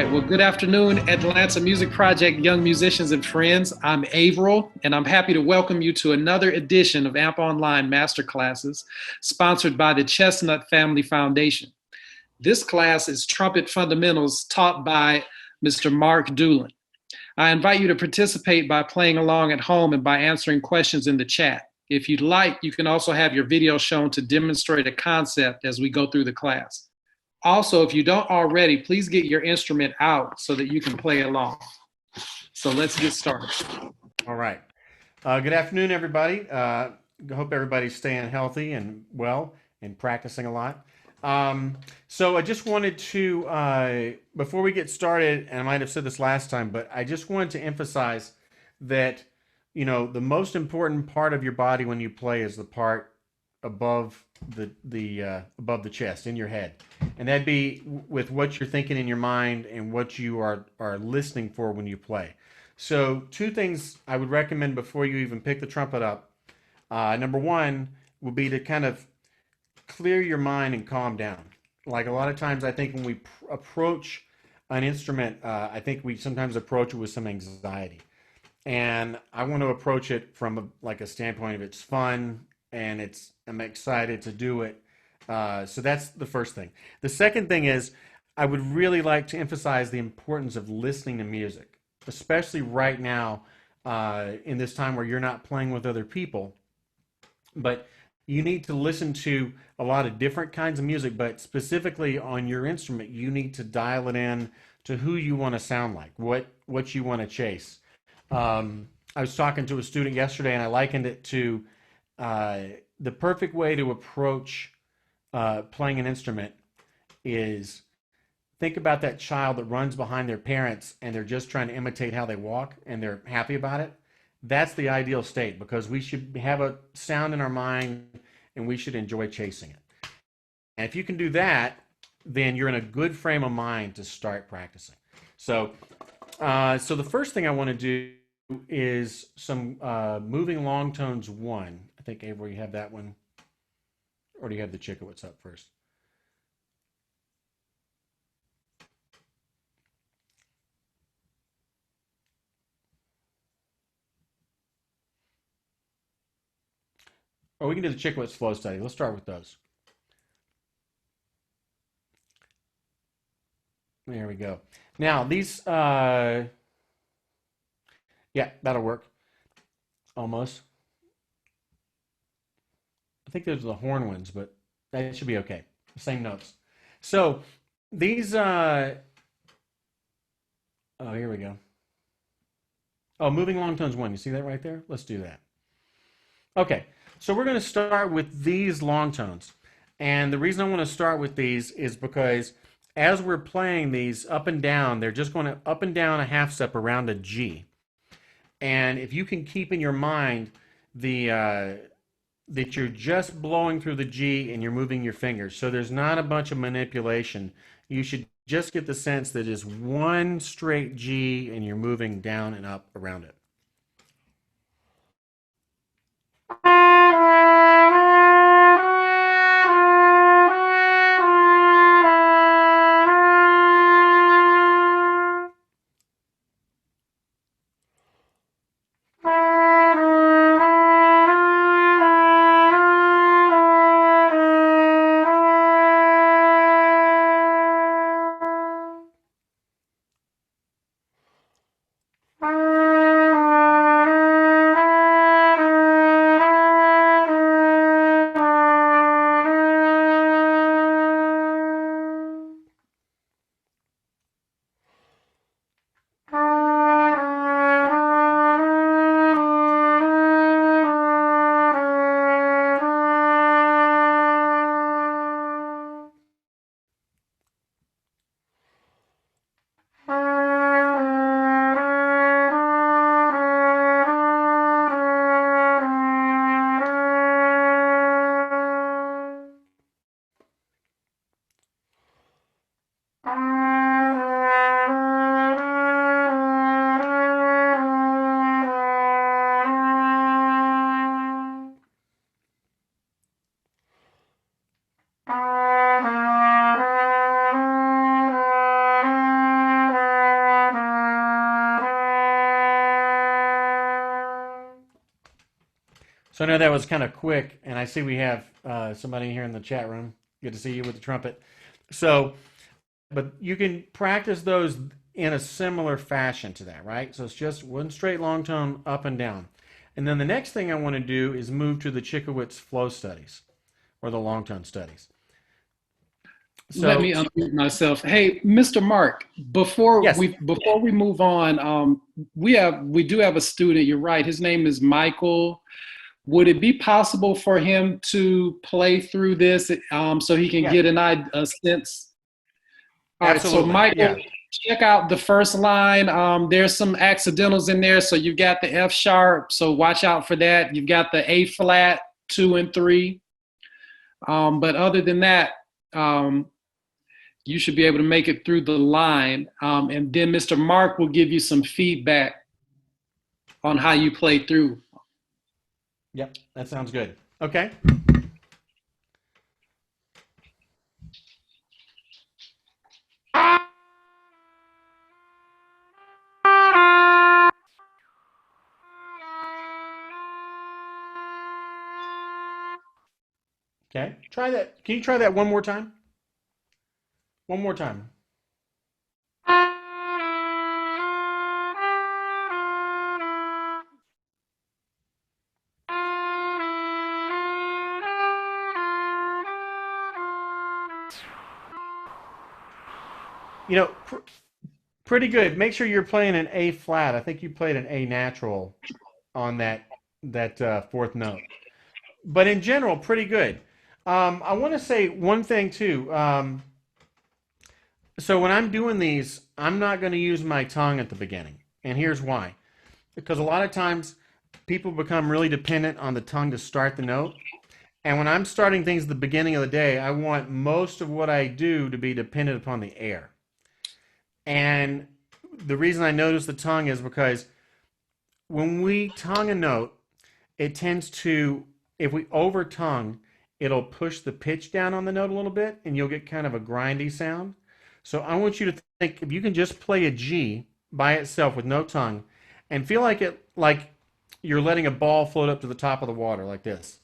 right, well, good afternoon, Atlanta Music Project young musicians and friends. I'm Averill, and I'm happy to welcome you to another edition of AMP Online Masterclasses, sponsored by the Chestnut Family Foundation. This class is Trumpet Fundamentals taught by Mr. Mark Doolin. I invite you to participate by playing along at home and by answering questions in the chat. If you'd like, you can also have your video shown to demonstrate a concept as we go through the class. Also, if you don't already, please get your instrument out so that you can play along. So let's get started. All right. Good afternoon, everybody. Hope everybody's staying healthy and well and practicing a lot. So I just wanted to, before we get started, and I might have said this last time, but I just wanted to emphasize that, you know, the most important part of your body when you play is the part above above the chest in your head, and that'd be with what you're thinking in your mind and what you are listening for when you play. So two things I would recommend before you even pick the trumpet up. Number one would be to kind of clear your mind and calm down. Like a lot of times, I think when we approach an instrument, I think we sometimes approach it with some anxiety, and I want to approach it from like a standpoint of it's fun and I'm excited to do it. So that's the first thing. The second thing is I would really like to emphasize the importance of listening to music, especially right now in this time where you're not playing with other people. But you need to listen to a lot of different kinds of music, but specifically on your instrument, you need to dial it in to who you want to sound like, what you want to chase. I was talking to a student yesterday, and I likened it to the perfect way to approach playing an instrument is think about that child that runs behind their parents and they're just trying to imitate how they walk and they're happy about it. That's the ideal state, because we should have a sound in our mind and we should enjoy chasing it. And if you can do that, then you're in a good frame of mind to start practicing. So the first thing I want to do is some moving long tones 1. I think, Avery, you have that one. Or do you have the Chickowitz up first? Or we can do the Chickowitz flow study. Let's start with those. There we go. Now, these, yeah, that'll work. Almost. I think those are the horn ones, but that should be okay. Same notes. So these, oh, here we go. Oh, moving long tones 1. You see that right there? Let's do that. Okay, so we're going to start with these long tones. And the reason I want to start with these is because as we're playing these up and down, they're just going to up and down a half step around a G. And if you can keep in your mind that you're just blowing through the G and you're moving your fingers, so there's not a bunch of manipulation. You should just get the sense that it's one straight G and you're moving down and up around it. So I know that was kind of quick, and I see we have somebody here in the chat room. Good to see you with the trumpet. So, but you can practice those in a similar fashion to that, right? So it's just one straight long tone up and down. And then the next thing I want to do is move to the Chickowitz flow studies or the long tone studies. So, let me unmute myself. Hey, Mr. Mark, before yes. we move on, we do have a student. You're right. His name is Michael. Would it be possible for him to play through this so he can get a sense? All right, so Michael, check out the first line. There's some accidentals in there. So you've got the F sharp, so watch out for that. You've got the A flat, 2 and 3. But other than that, you should be able to make it through the line. And then Mr. Mark will give you some feedback on how you play through. Yep, that sounds good. Okay. Okay, try that. Can you try that one more time? One more time. You know, pretty good. Make sure you're playing an A flat. I think you played an A natural on that fourth note. But in general, pretty good. I want to say one thing too. So when I'm doing these, I'm not going to use my tongue at the beginning. And here's why. Because a lot of times people become really dependent on the tongue to start the note. And when I'm starting things at the beginning of the day, I want most of what I do to be dependent upon the air. And the reason I notice the tongue is because when we tongue a note, it tends to, if we over tongue, it'll push the pitch down on the note a little bit and you'll get kind of a grindy sound. So I want you to think if you can just play a G by itself with no tongue and feel like you're letting a ball float up to the top of the water like this.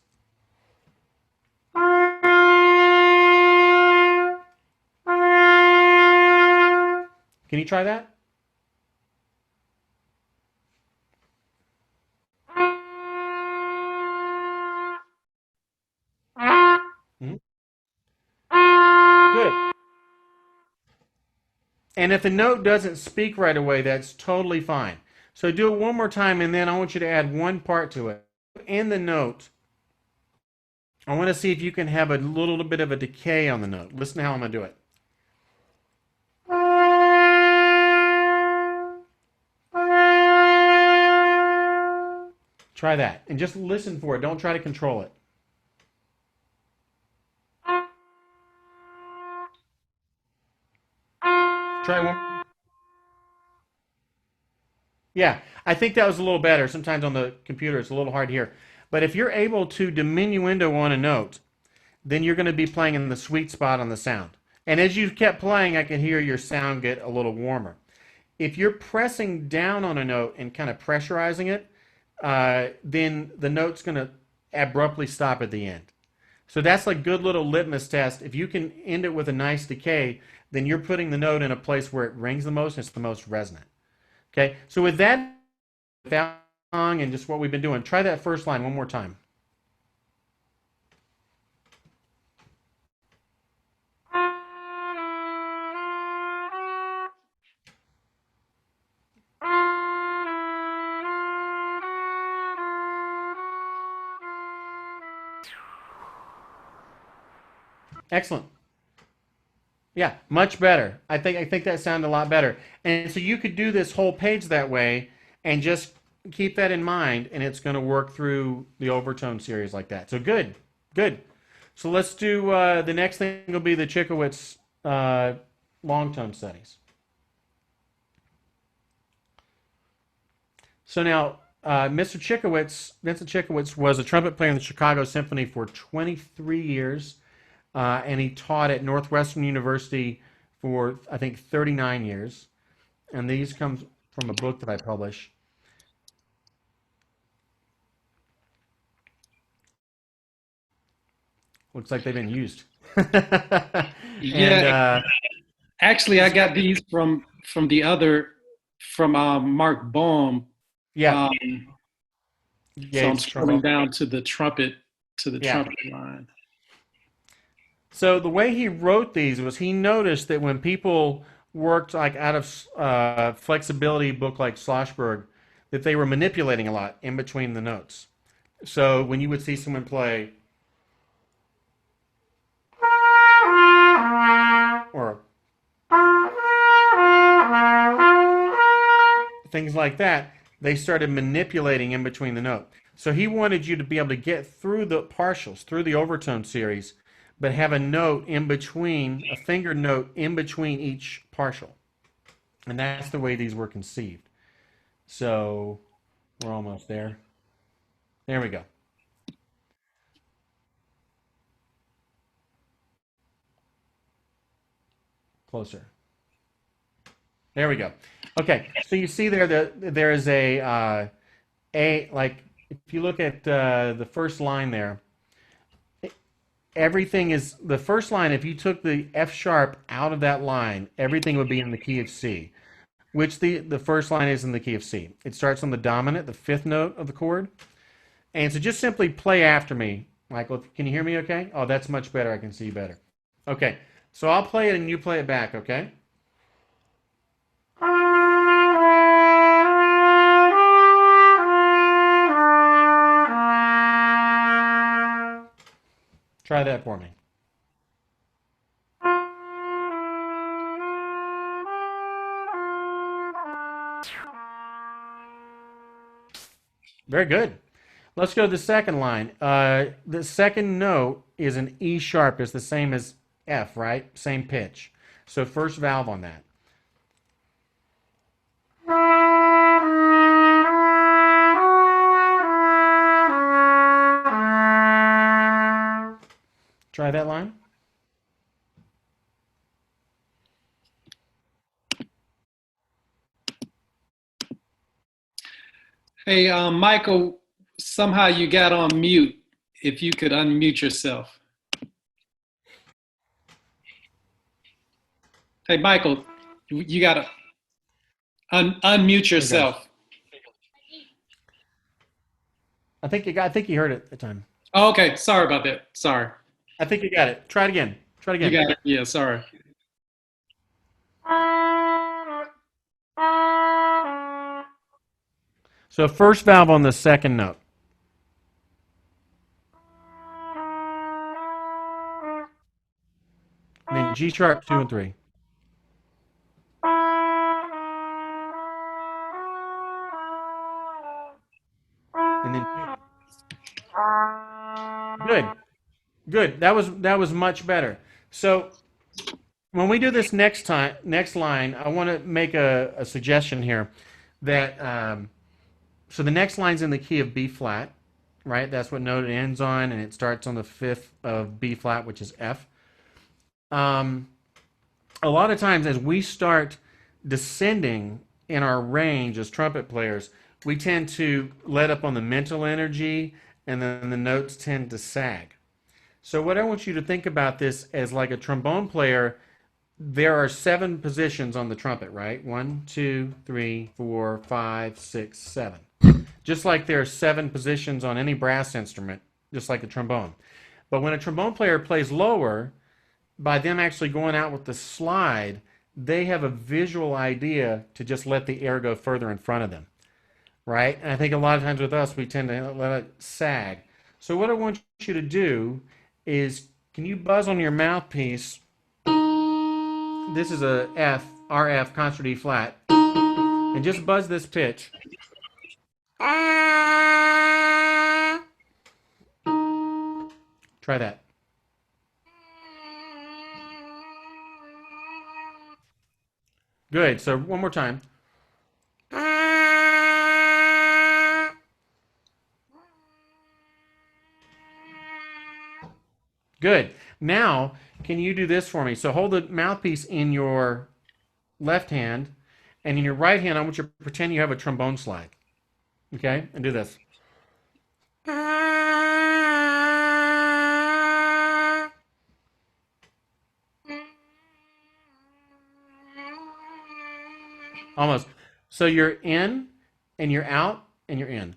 Can you try that? Mm-hmm. Good. And if the note doesn't speak right away, that's totally fine. So do it one more time, and then I want you to add one part to it. In the note, I want to see if you can have a little bit of a decay on the note. Listen to how I'm going to do it. Try that, and just listen for it. Don't try to control it. Try one. Yeah, I think that was a little better. Sometimes on the computer it's a little hard to hear. But if you're able to diminuendo on a note, then you're going to be playing in the sweet spot on the sound. And as you kept playing, I could hear your sound get a little warmer. If you're pressing down on a note and kind of pressurizing it, then the note's going to abruptly stop at the end. So that's like a good little litmus test. If you can end it with a nice decay, then you're putting the note in a place where it rings the most and it's the most resonant. Okay, so with that song and just what we've been doing, try that first line one more time. Excellent. Yeah, much better. I think that sounded a lot better. And so you could do this whole page that way and just keep that in mind, and it's going to work through the Overtone series like that. So good, good. So let's do the next thing will be the Chickowitz long tone studies. So now, Vincent Chickowitz was a trumpet player in the Chicago Symphony for 23 years. And he taught at Northwestern University for, I think, 39 years. And these come from a book that I publish. Looks like they've been used. And Yeah, actually, I got these from the other from Mark Baum. yeah, Um, so I'm Yates scrolling trombone. down to the trumpet Yeah. line. So the way he wrote these was he noticed that when people worked like out of flexibility book like Schlossberg, that they were manipulating a lot in between the notes. So when you would see someone play or things like that, they started manipulating in between the note. So he wanted you to be able to get through the partials, through the overtone series, but have a note in between, a fingered note in between each partial. And that's the way these were conceived. So we're almost there. There we go. Closer. There we go. Okay, so you see there that there is a like if you look at the first line there, everything is the first line. If you took the F sharp out of that line, everything would be in the key of C, which the first line is in the key of C. It starts on the dominant, the fifth note of the chord. And so just simply play after me. Michael, can you hear me okay? Oh, that's much better. I can see you better. Okay, so I'll play it and you play it back, okay? Try that for me. Very good. Let's go to the second line. The second note is an E sharp. It's the same as F, right? Same pitch. So first valve on that. Try that line. Hey, Michael, somehow you got on mute. If you could unmute yourself. Hey, Michael, you got to unmute Okay. yourself. I think you heard it at the time. Oh, okay, sorry about that. Sorry. I think you got it. Try it again. Try it You again. got it. Yeah, sorry. So first valve on the second note. And then G sharp 2 and 3. And then good. Good. That was much better. So when we do this next line, I want to make a suggestion here that so the next line's in the key of B flat, right? That's what note it ends on, and it starts on the fifth of B flat, which is F. A lot of times as we start descending in our range as trumpet players, we tend to let up on the mental energy, and then the notes tend to sag. So what I want you to think about this as like a trombone player, there are 7 positions on the trumpet, right? 1, 2, 3, 4, 5, 6, 7. Just like there are 7 positions on any brass instrument, just like a trombone. But when a trombone player plays lower, by them actually going out with the slide, they have a visual idea to just let the air go further in front of them, right? And I think a lot of times with us, we tend to let it sag. So what I want you to do is, can you buzz on your mouthpiece? This is a F, RF, concert E flat, and just buzz this pitch. Try that. Good. So one more time. Good. Now, can you do this for me? So hold the mouthpiece in your left hand, and in your right hand, I want you to pretend you have a trombone slide. Okay? And do this. Almost. So you're in, and you're out, and you're in.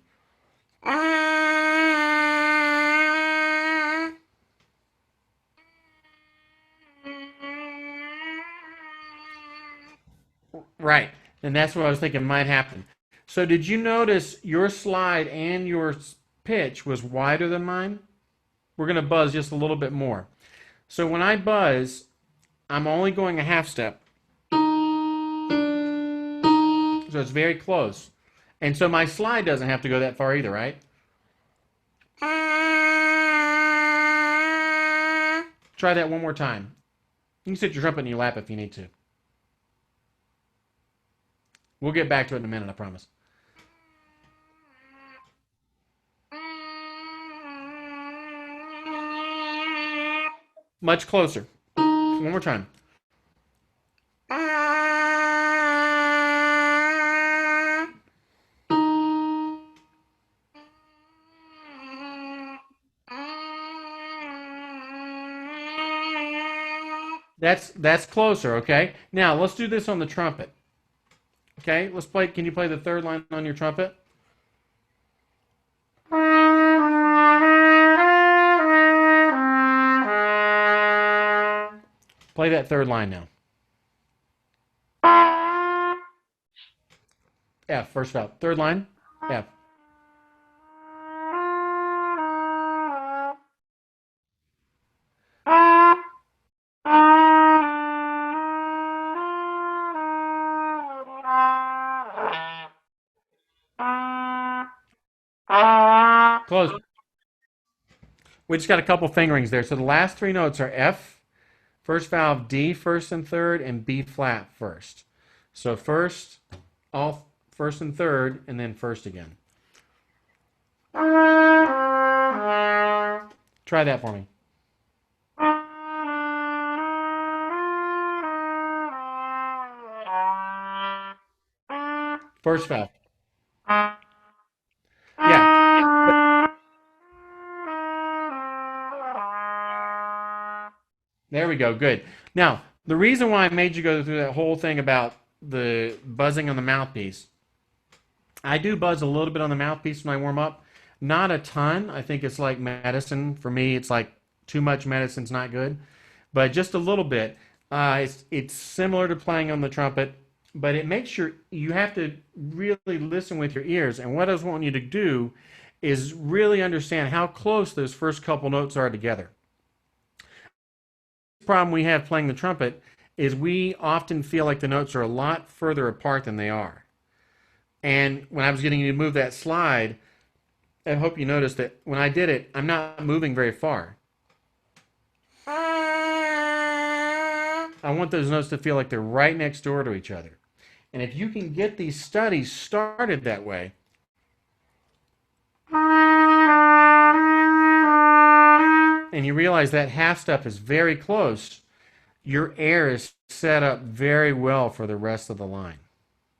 Right. And that's what I was thinking might happen. So did you notice your slide and your pitch was wider than mine? We're going to buzz just a little bit more. So when I buzz, I'm only going a half step. So it's very close. And so my slide doesn't have to go that far either, right? Try that one more time. You can sit your trumpet in your lap if you need to. We'll get back to it in a minute, I promise. Much closer. One more time. That's closer, okay? Now let's do this on the trumpet. Okay, let's play. Can you play the third line on your trumpet? Play that third line now. F, first valve. Third line, F. Close. We just got a couple fingerings there. So the last three notes are F, first valve D, first and third, and B flat first. So first, all first and third, and then first again. Try that for me. First valve. Yeah. There we go. Good. Now, the reason why I made you go through that whole thing about the buzzing on the mouthpiece, I do buzz a little bit on the mouthpiece when I warm up. Not a ton. I think it's like medicine. For me, it's like too much medicine's not good. But just a little bit. It's similar to playing on the trumpet, but it makes you have to really listen with your ears. And what I was wanting you to do is really understand how close those first couple notes are together. The problem we have playing the trumpet is we often feel like the notes are a lot further apart than they are. And when I was getting you to move that slide, I hope you noticed that when I did it, I'm not moving very far. I want those notes to feel like they're right next door to each other. And if you can get these studies started that way, and you realize that half step is very close, your air is set up very well for the rest of the line.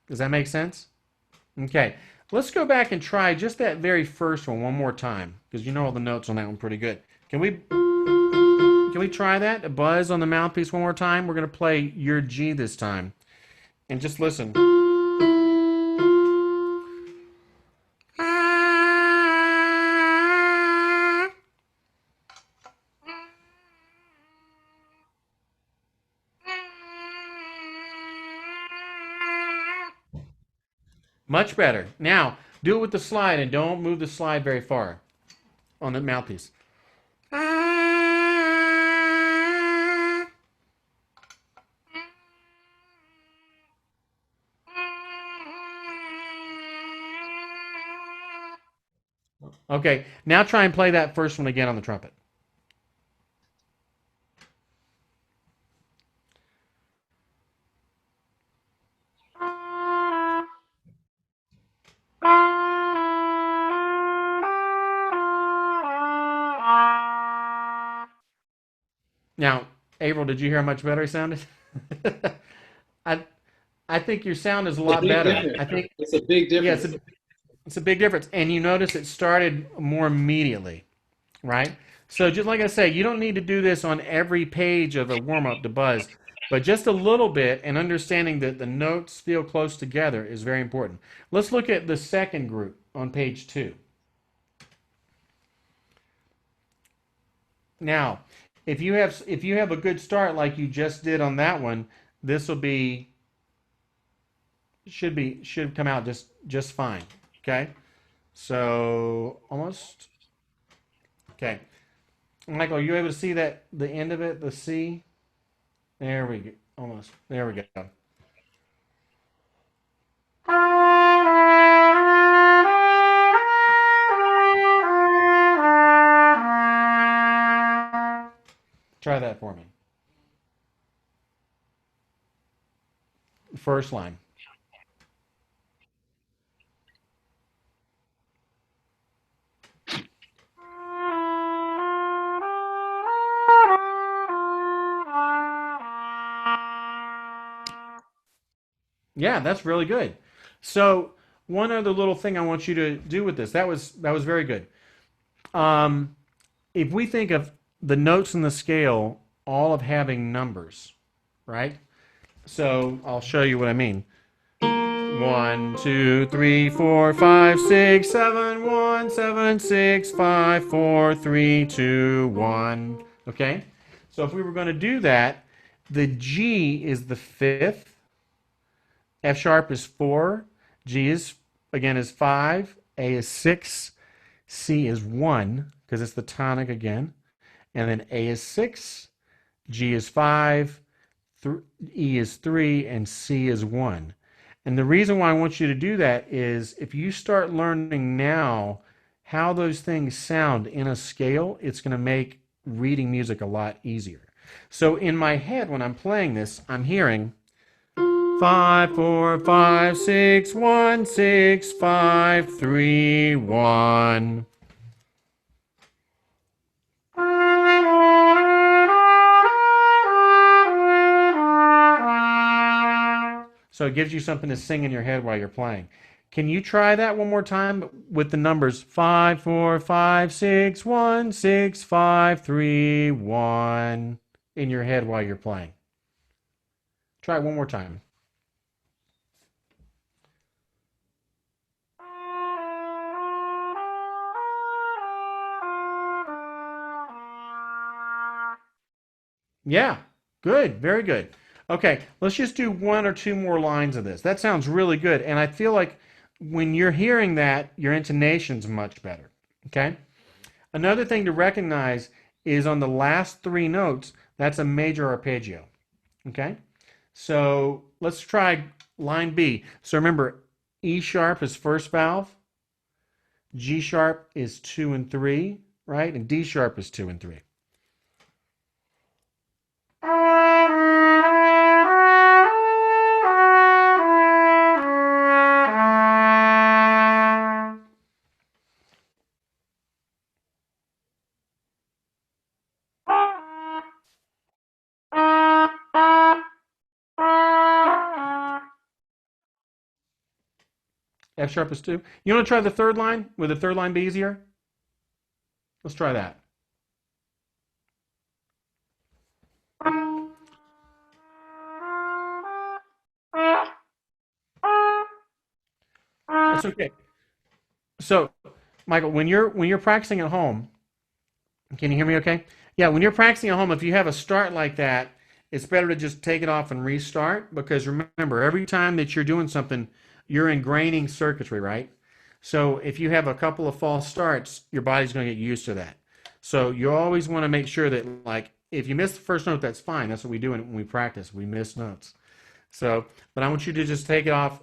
Does that make sense? Okay, let's go back and try just that very first one more time, because you know all the notes on that one pretty good. Can we try that? A buzz on the mouthpiece one more time? We're going to play your G this time. And just listen. Much better. Now, do it with the slide and don't move the slide very far on the mouthpiece. Okay, now try and play that first one again on the trumpet. Now, April, did you hear how much better he sounded? I think your sound is a lot better. I think it's a big difference. Yeah, it's a big difference. And you notice it started more immediately, right? So just like I say, you don't need to do this on every page of a warm-up to buzz. But just a little bit, and understanding that the notes feel close together is very important. Let's look at the second group on page 2. Now, if you have a good start like you just did on that one, this will be should come out just fine. Okay, so almost. Okay, Michael, are you able to see that the end of it, the C? There we go. Almost. There we go. Try that for me. First line. Yeah, that's really good. So one other little thing I want you to do with this. That was very good. If we think of the notes in the scale all of having numbers, right? So I'll show you what I mean. 1, 2, 3, 4, 5, 6, 7, 1, 7, 6, 5, 4, 3, 2, 1. Okay? So if we were going to do that, the G is the fifth, F sharp is 4, G is, again, is 5, A is 6, C is 1, because it's the tonic again, and then A is 6, G is 5, E is 3, and C is 1. And the reason why I want you to do that is if you start learning now how those things sound in a scale, it's going to make reading music a lot easier. So in my head, when I'm playing this, I'm hearing 5, 4, 5, 6, 1, 6, 5, 3, 1. So it gives you something to sing in your head while you're playing. Can you try that one more time with the numbers 5, 4, 5, 6, 1, 6, 5, 3, 1 in your head while you're playing? Try it one more time. Yeah, good, very good. Okay, let's just do 1 or 2 more lines of this. That sounds really good, and I feel like when you're hearing that, your intonation's much better. Okay? Another thing to recognize is on the last 3 notes, that's a major arpeggio. Okay? So let's try line B. So remember, E sharp is first valve, G sharp is 2 and 3, right? And D sharp is 2 and 3. F sharp is 2. You want to try the third line? Would the third line be easier? Let's try that. That's okay. So, Michael, when you're practicing at home, can you hear me okay? Yeah, when you're practicing at home, if you have a start like that, it's better to just take it off and restart because remember, every time that you're doing something, you're ingraining circuitry, right? So if you have a couple of false starts, your body's going to get used to that. So you always want to make sure that, like, if you miss the first note, that's fine. That's what we do when we practice. We miss notes. So, but I want you to just take it off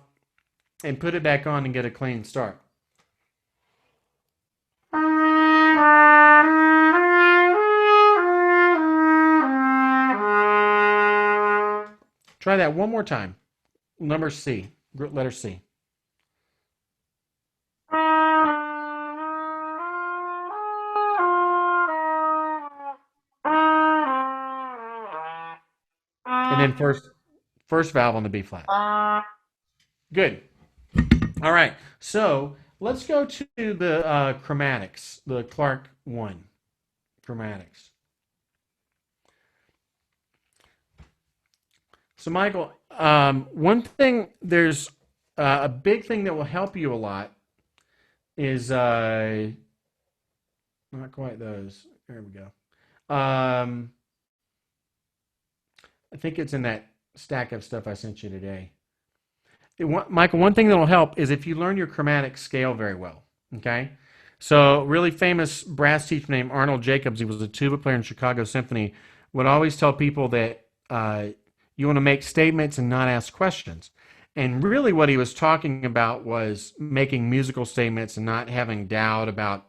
and put it back on and get a clean start. Try that one more time. Number C, letter C. And then first valve on the B flat. Good. All right. So let's go to the chromatics, the Clark 1 chromatics. So, Michael, one thing, there's a big thing that will help you a lot is not quite those. There we go. I think it's in that stack of stuff I sent you today. Michael, one thing that will help is if you learn your chromatic scale very well. Okay, so really famous brass teacher named Arnold Jacobs, he was a tuba player in Chicago Symphony, would always tell people that you want to make statements and not ask questions. And really what he was talking about was making musical statements and not having doubt about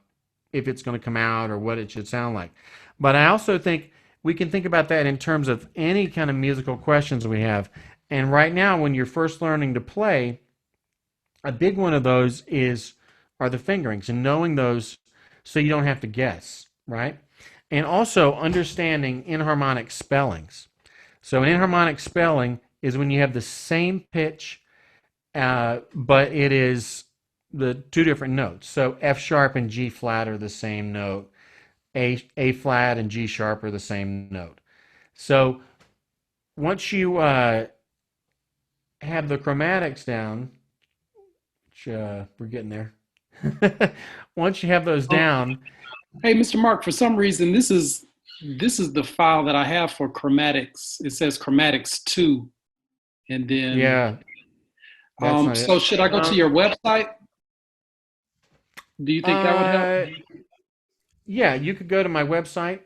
if it's going to come out or what it should sound like. But I also think we can think about that in terms of any kind of musical questions we have. And right now, when you're first learning to play, a big one of those are the fingerings and knowing those so you don't have to guess, right? And also understanding enharmonic spellings. So an enharmonic spelling is when you have the same pitch, but it is the two different notes. So F sharp and G flat are the same note. A flat and G sharp are the same note. So once you have the chromatics down, which we're getting there. Once you have those down. Hey, Mr. Mark, for some reason, this is the file that I have for chromatics. It says chromatics 2. And then, yeah. So should I go to your website? Do you think that would help? Yeah, you could go to my website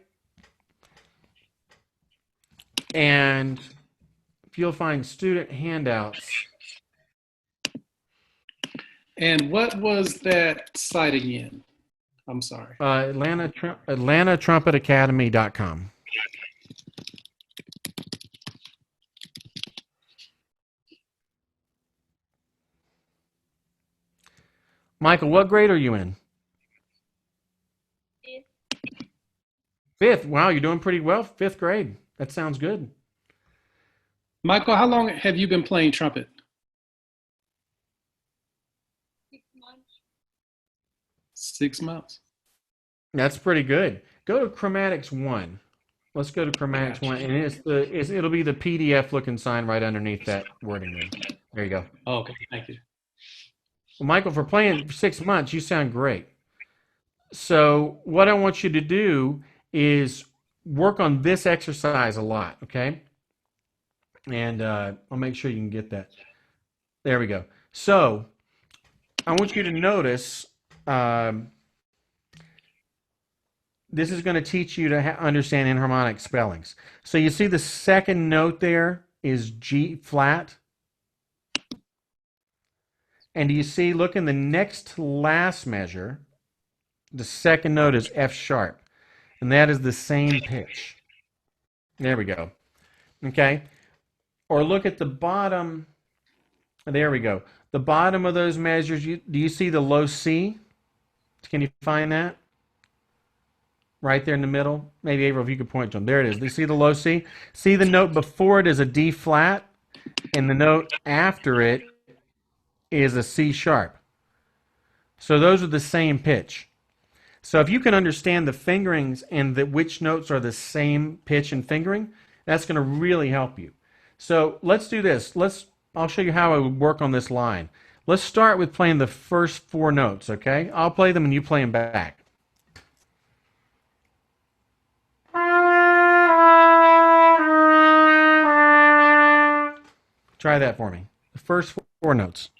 and you'll find student handouts. And what was that site again? I'm sorry. AtlantaTrumpetAcademy.com. Michael, what grade are you in? Fifth. Wow, you're doing pretty well. Fifth grade. That sounds good. Michael, how long have you been playing trumpet? 6 months. 6 months. That's pretty good. Go to Chromatics 1. Let's go to Chromatics 1. And it'll be the PDF looking sign right underneath that wording there. There you go. Oh, okay, thank you. Well, Michael, for playing for 6 months, you sound great. So what I want you to do is work on this exercise a lot, okay? And I'll make sure you can get that. There we go. So I want you to notice this is going to teach you to understand enharmonic spellings. So you see the second note there is G flat. And do you see, look in the next to last measure, the second note is F sharp. And that is the same pitch. There we go. Okay? Or look at the bottom. There we go. The bottom of those measures, do you see the low C? Can you find that? Right there in the middle? Maybe, April, if you could point to them. There it is. Do you see the low C? See the note before it is a D flat, and the note after it is a C sharp. So those are the same pitch. So if you can understand the fingerings and which notes are the same pitch and fingering, that's going to really help you. So let's do this. I'll show you how I would work on this line. Let's start with playing the first 4 notes, okay? I'll play them and you play them back. Try that for me. The first 4 notes.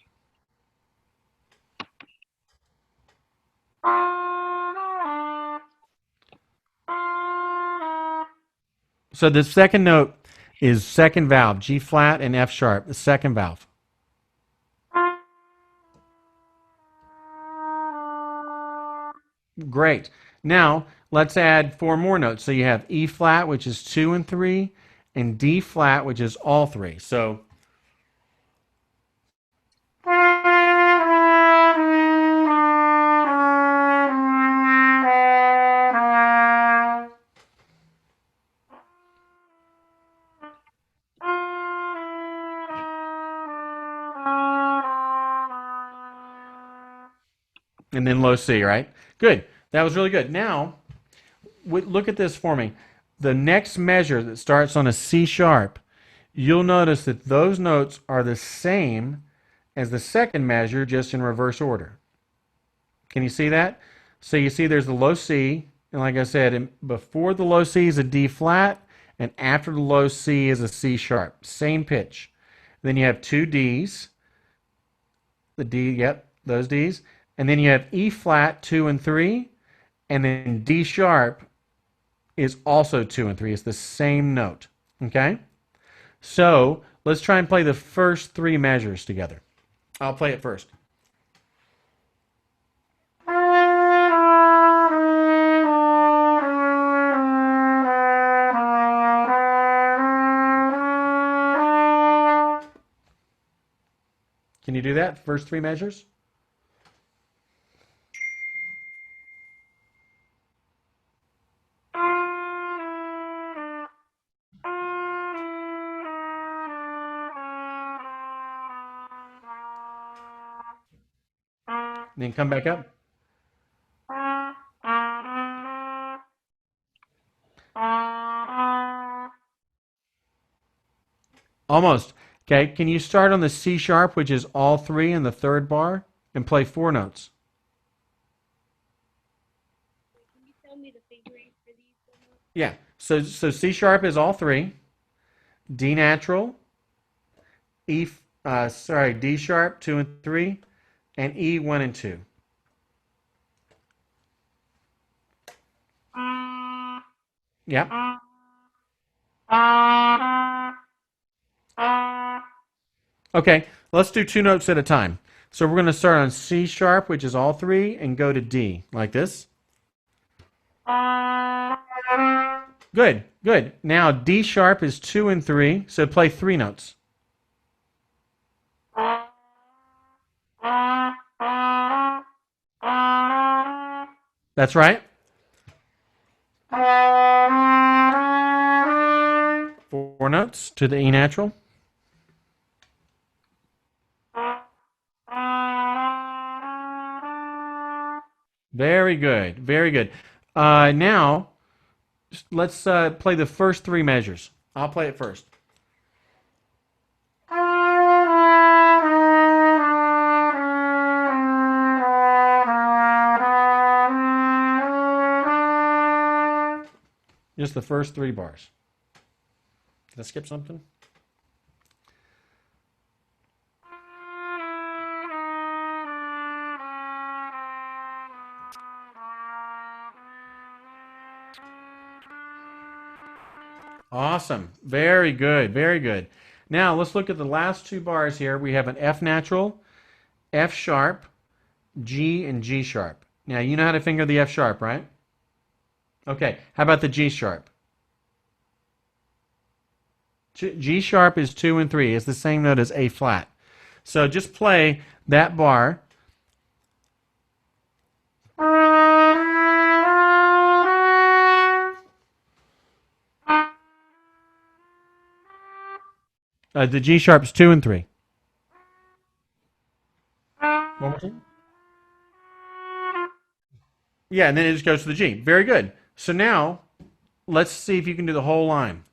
So the second note is second valve, G flat and F sharp, the second valve. Great. Now let's add 4 more notes. So you have E flat, which is 2 and 3, and D flat, which is all 3. So and then low C, right? Good. That was really good. Now, look at this for me. The next measure that starts on a C sharp, you'll notice that those notes are the same as the second measure, just in reverse order. Can you see that? So you see there's the low C, and like I said, before the low C is a D flat, and after the low C is a C sharp. Same pitch. Then you have two Ds. The D, yep, those Ds. And then you have E flat, 2 and 3, and then D sharp is also 2 and 3. It's the same note. Okay? So let's try and play the first three measures together. I'll play it first. Can you do that? First three measures? Then come back up. Almost. Okay, can you start on the C sharp, which is all three in the third bar, and play four notes? Can you tell me the fingering for these? Yeah, so C sharp is all three, D natural, D sharp, 2 and 3, and E, 1 and 2. Yeah. Okay, let's do two notes at a time. So we're going to start on C sharp, which is all three, and go to D, like this. Good, good. Now D sharp is 2 and 3, so play three notes. That's right. Four notes to the E natural. Very good, very good. Now, let's play the first three measures. I'll play it first. Just the first three bars. Did I skip something? Awesome. Very good. Very good. Now let's look at the last two bars here. We have an F natural, F sharp, G, and G sharp. Now you know how to finger the F sharp, right? Okay. How about the G sharp? G sharp is 2 and 3. It's the same note as A flat. So just play that bar. The G sharp is 2 and 3. One more time. Yeah, and then it just goes to the G. Very good. So now, let's see if you can do the whole line.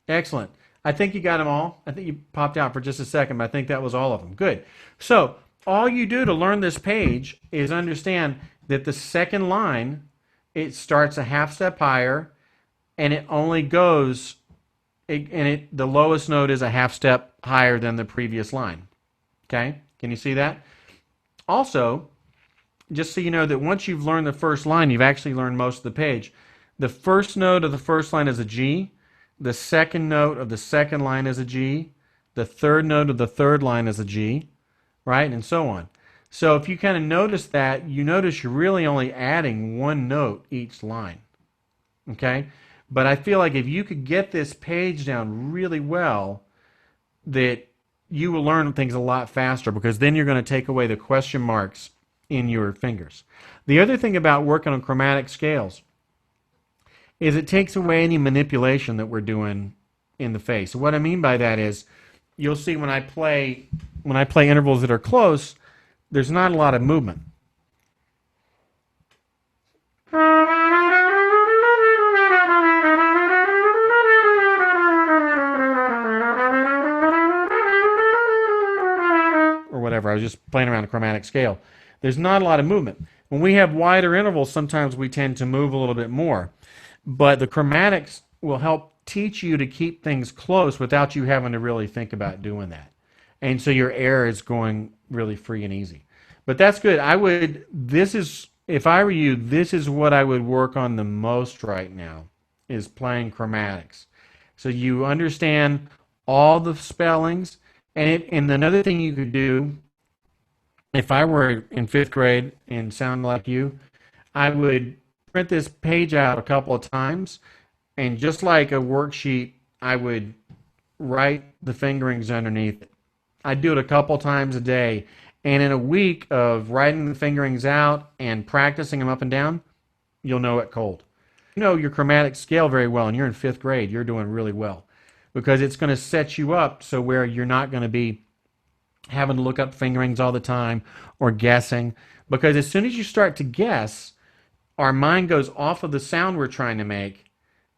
Excellent. I think you got them all. I think you popped out for just a second, but I think that was all of them. Good. So all you do to learn this page is understand that the second line, it starts a half step higher, and it only goes, the lowest note is a half step higher than the previous line. Okay? Can you see that? Also, just so you know that once you've learned the first line, you've actually learned most of the page. The first note of the first line is a G. The second note of the second line is a G. The third note of the third line is a G, right? And so on. So if you kind of notice that, you notice you're really only adding one note each line. Okay? But I feel like if you could get this page down really well, that you will learn things a lot faster, because then you're going to take away the question marks in your fingers. The other thing about working on chromatic scales is it takes away any manipulation that we're doing in the face. So what I mean by that is, you'll see when I play intervals that are close, there's not a lot of movement. Or whatever. I was just playing around a chromatic scale. There's not a lot of movement. When we have wider intervals, sometimes we tend to move a little bit more. But the chromatics will help teach you to keep things close without you having to really think about doing that. And so your air is going really free and easy. But that's good. If I were you, this is what I would work on the most right now, is playing chromatics. So you understand all the spellings. And another thing you could do, if I were in 5th grade and sound like you, I would print this page out a couple of times, and just like a worksheet, I would write the fingerings underneath it. I'd do it a couple times a day, and in a week of writing the fingerings out and practicing them up and down, you'll know it cold. You know your chromatic scale very well, and you're in 5th grade, you're doing really well, because it's going to set you up so where you're not going to be having to look up fingerings all the time or guessing, because as soon as you start to guess, our mind goes off of the sound we're trying to make,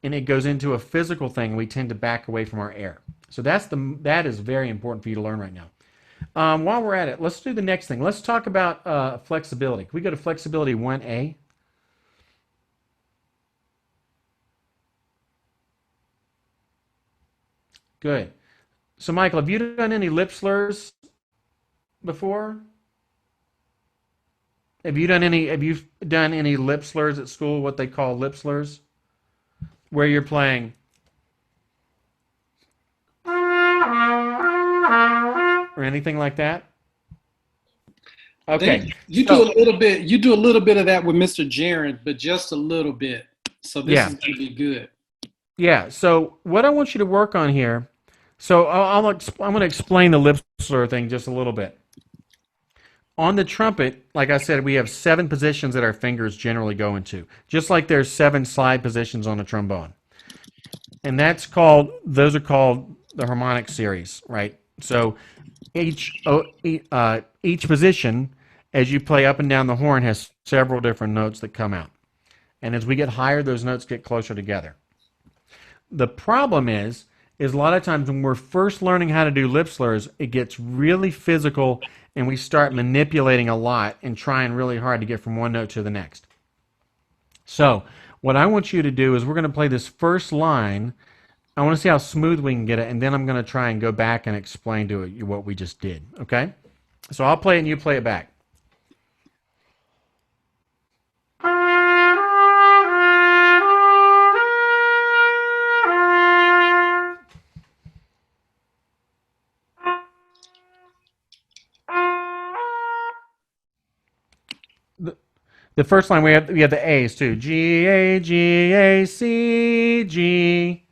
and it goes into a physical thing. We tend to back away from our air. So that is very important for you to learn right now. While we're at it, let's do the next thing. Let's talk about flexibility. Can we go to flexibility 1A? Good. So Michael, have you done any lip slurs before? Have you done any lip slurs at school, what they call lip slurs? Where you're playing or anything like that? Okay. You do a little bit. You do a little bit of that with Mr. Jaron, but just a little bit. So this is going to be good. Yeah. So what I want you to work on here. So I'm going to explain the lip slur thing just a little bit. On the trumpet, like I said, we have 7 positions that our fingers generally go into, just like there's 7 slide positions on a trombone. And those are called the Harmonic Series, right? So each position, as you play up and down the horn, has several different notes that come out. And as we get higher, those notes get closer together. The problem is a lot of times when we're first learning how to do lip slurs, it gets really physical, and we start manipulating a lot and trying really hard to get from one note to the next. So what I want you to do is we're going to play this first line. I want to see how smooth we can get it, and then I'm going to try and go back and explain to you what we just did. Okay? So I'll play it and you play it back. The first line we have the A's too. G A G A C G.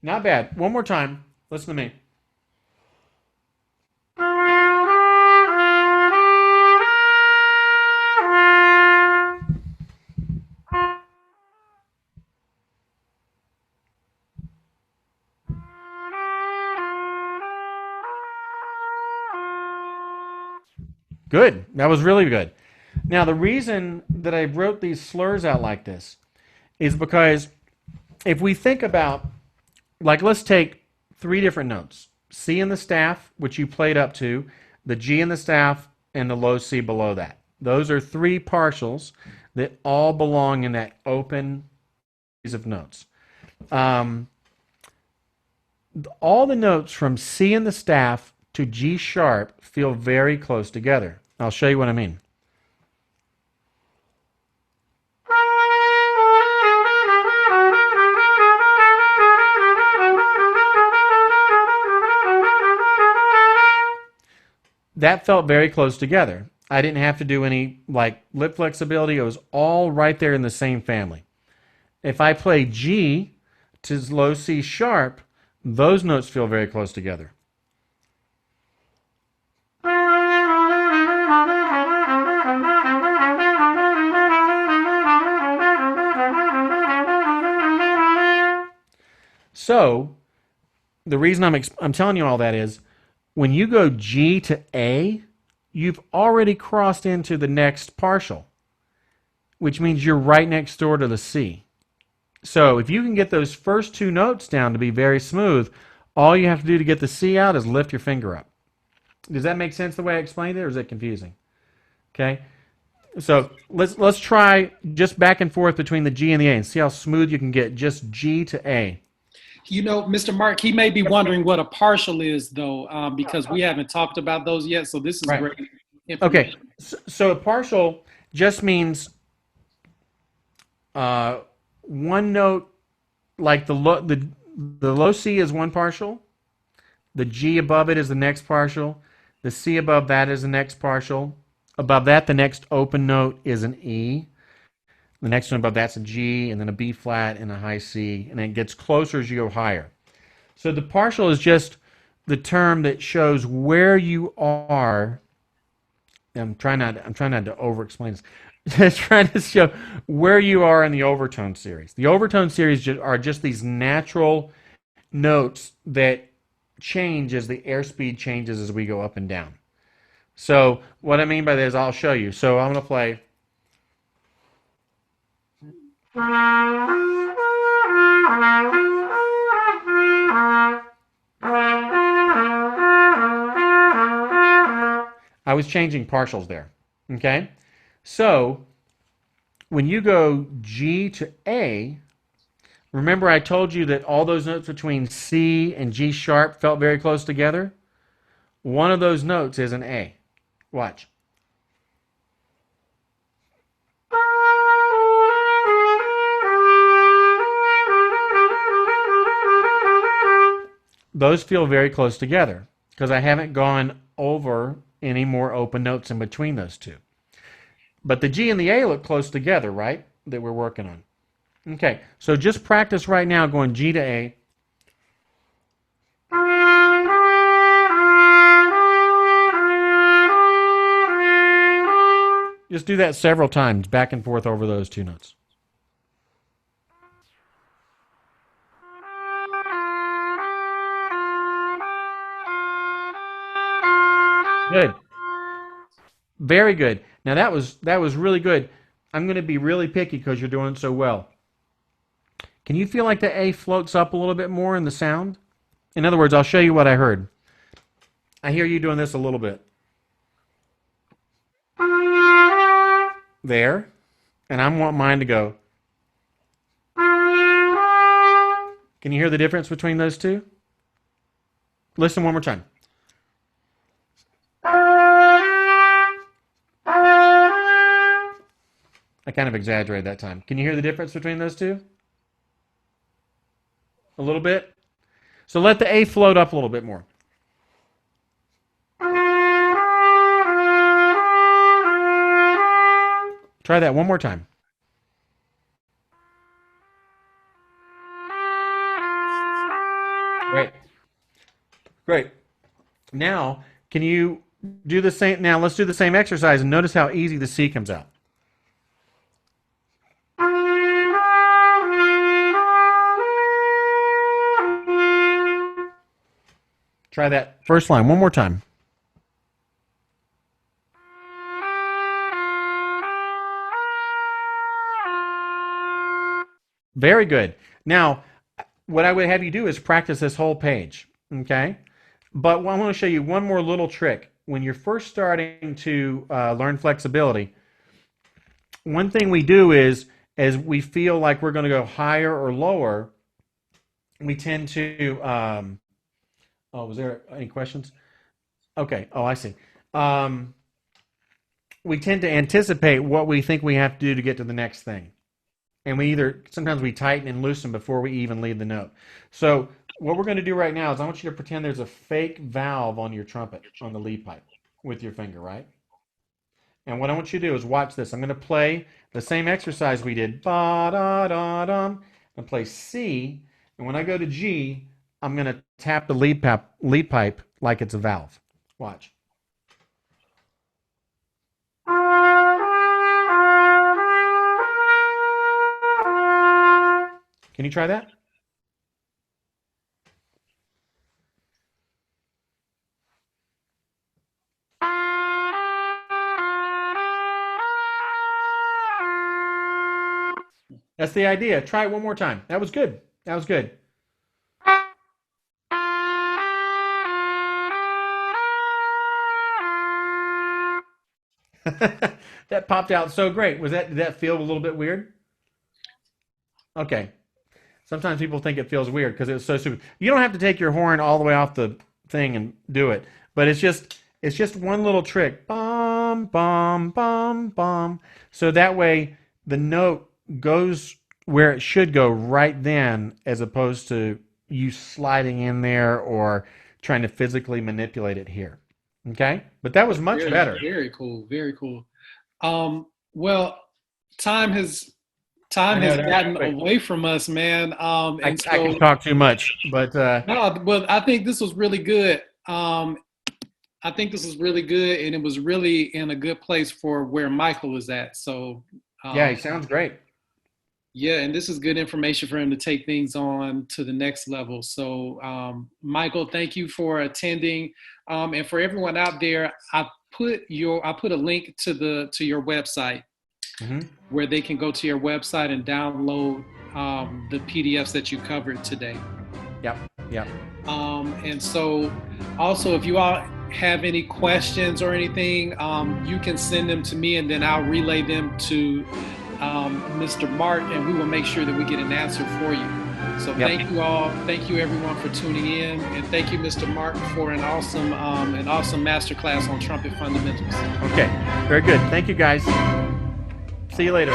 Not bad. One more time. Listen to me. Good. That was really good. Now, the reason that I wrote these slurs out like this is because if we think about, like, let's take 3 different notes. C in the staff, which you played up to, the G in the staff, and the low C below that. Those are 3 partials that all belong in that open series of notes. All the notes from C in the staff to G sharp feel very close together. I'll show you what I mean. That felt very close together. I didn't have to do any like lip flexibility. It was all right there in the same family. If I play G to low C sharp, those notes feel very close together. So the reason I'm telling you all that is when you go G to A, you've already crossed into the next partial, which means you're right next door to the C. So if you can get those first two notes down to be very smooth, all you have to do to get the C out is lift your finger up. Does that make sense the way I explained it, or is it confusing? Okay. So let's try just back and forth between the G and the A and see how smooth you can get just G to A. You know, Mr. Mark, he may be wondering what a partial is, though, because we haven't talked about those yet. So this is great information. Okay, so a partial just means one note, like the low C is one partial, the G above it is the next partial, the C above that is the next partial, above that the next open note is an E. The next one above that's a G, and then a B flat, and a high C, and it gets closer as you go higher. So the partial is just the term that shows where you are. I'm trying not to over-explain this. Just trying to show where you are in the overtone series. The overtone series are just these natural notes that change as the airspeed changes as we go up and down. So what I mean by that is I'll show you. So I'm going to play. I was changing partials there. Okay? So when you go G to A, remember I told you that all those notes between C and G sharp felt very close together? One of those notes is an A. Watch. Those feel very close together because I haven't gone over any more open notes in between those two. But the G and the A look close together, right? That we're working on. Okay, so just practice right now going G to A. Just do that several times, back and forth over those two notes. Good. Very good. Now that was really good. I'm going to be really picky because you're doing so well. Can you feel like the A floats up a little bit more in the sound? In other words, I'll show you what I heard. I hear you doing this a little bit. There. And I want mine to go. Can you hear the difference between those two? Listen one more time. I kind of exaggerated that time. Can you hear the difference between those two? A little bit? So let the A float up a little bit more. Try that one more time. Great. Great. Now, can you do the same? Now, let's do the same exercise and notice how easy the C comes out. Try that first line one more time. Very good. Now, what I would have you do is practice this whole page, okay? But I want to show you one more little trick. When you're first starting to learn flexibility, one thing we do is, as we feel like we're going to go higher or lower, we tend to... oh, was there any questions? Okay. Oh, I see. We tend to anticipate what we think we have to do to get to the next thing. And sometimes we tighten and loosen before we even lead the note. So what we're going to do right now is I want you to pretend there's a fake valve on your trumpet, on the lead pipe, with your finger, right? And what I want you to do is watch this. I'm going to play the same exercise we did. Ba da da dum. And play C. And when I go to G, I'm going to tap the lead pipe like it's a valve. Watch. Can you try that? That's the idea. Try it one more time. That was good. That was good. That popped out so great. Did that feel a little bit weird? Okay. Sometimes people think it feels weird because it's so super. You don't have to take your horn all the way off the thing and do it, but it's just one little trick. Bum bum bum bum. So that way the note goes where it should go right then, as opposed to you sliding in there or trying to physically manipulate it here. Okay? But that was much better. Very cool. Very cool. Well, time has gotten away from us, man. I can talk too much, but no, well, I think this was really good. I think this was really good, and it was really in a good place for where Michael was at. So yeah, he sounds great. Yeah, and this is good information for him to take things on to the next level. So, Michael, thank you for attending, and for everyone out there, I put a link to your website where they can go to your website and download the PDFs that you covered today. Yep. And so, also, if you all have any questions or anything, you can send them to me, and then I'll relay them to Mr. Mark, and we will make sure that we get an answer for you. So Thank you all. Thank you everyone for tuning in, and thank you, Mr. Mark, for an awesome masterclass on Trumpet Fundamentals. Okay, very good. Thank you, guys. See you later.